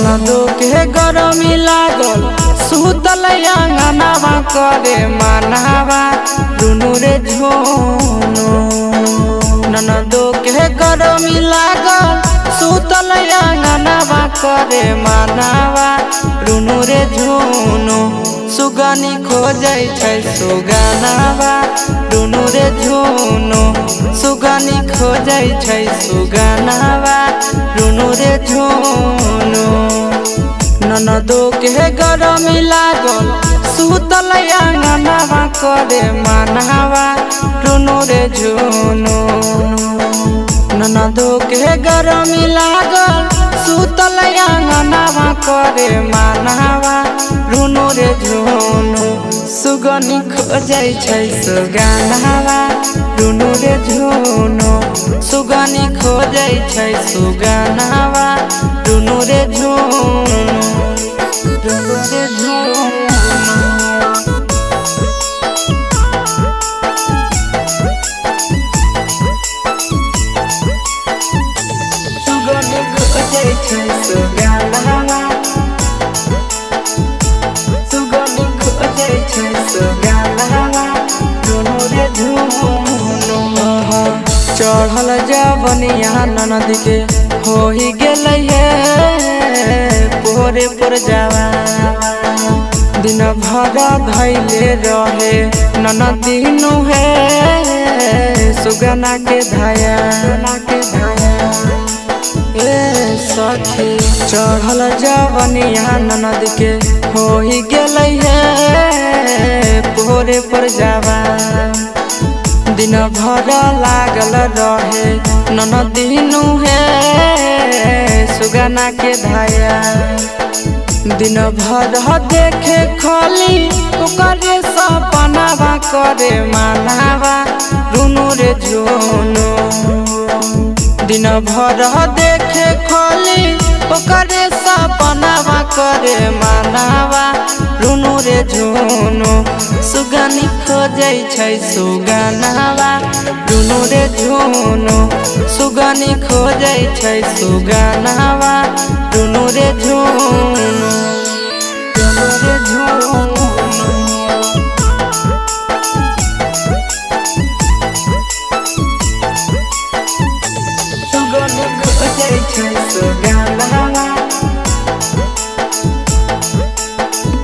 ननदो के गरमी लागल सुतल अंगनावा करे मानावा दुनु रे झोनो। ननदो के गरमी लागल सुतल अंगनावा करे मानावा दुनु रे झोनो। सुगनी खोजै छै सुगनावा दुनु रे झोनो। सुगनी खोजै छै सुगनावा दुनु रे झोनो। ननदो के गरमी लागल सुतल अंगनावा करे मानावा दुनु रे झोनो। ननदो के गरमी लागल सुतल अंगनावा करे मानावा दुनु रे झोनो। सुगनी खोजै छै सुगनावा दुनु रे झोनो। सुगनी खोजै छै सुगनावा दुनु रे झोनो। दुनु रे झोनो। सुगनी खोजै छै सुगनावा। सुगनी खोजै छै सुगनावा दुनु रे झोनो। चढ़ल जवनिया ननद के होई गेलै हे पोरे पर जावा। दिन भर धैले रहे ननदिनु हे सुगना के धाया। ए सखी चढ़ल जवनिया ननद के होई गेलै हे पोरे पर जावा। दिन भर लागल रहे ननदिनु हे सुगना के धाया। दिन भर देखे खाली ओकरे सपनावा करे मानावा दुनु रे झोनो। दिन भर देखे खाली ओकरे सपनावा करे मानावा दुनु रे झोनो। सुगनी खोजै छै सुगनावा दुनु रे झोनो। सुगनी खोजै छै सुगनावा दुनु रे झोनो। दुनु रे झोनो। सुगनी खोजै छै सुगनावा।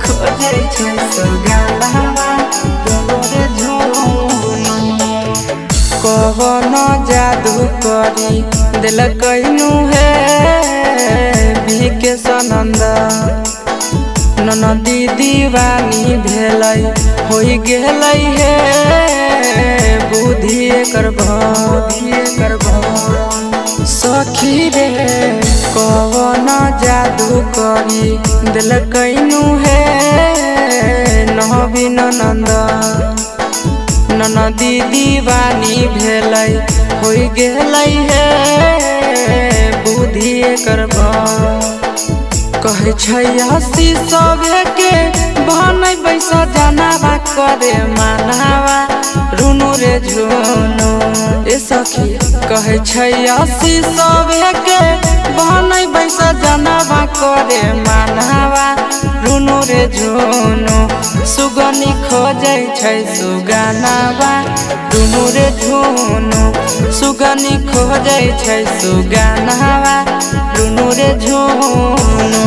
खोजै छै सुगनावा दुनु रे झोनो। कवन जादू करी दिल कैनु हे के सनंद। ननदी दीवानी भेलै होई गेलै हे बुद्धि एकर सखी रे कवन जादू करी दिल कैनु हे नवीन नंद। ननदी दीवानी भेलै होई गेलै हे बुद्धि एकर कहै छै हसी सभे के बहनै बैसा जनावा करे मानावा दुनु रे झोनो। ए सखी कहै छै हसी सभे के बहनै बैसा जनावा करे मानावा दुनु रे झोनो। सुगनी खोजै छै सुगनावा दुनु रे झोनो। सुगनी खोजै छै सुगनावा दुनु रे झोनो।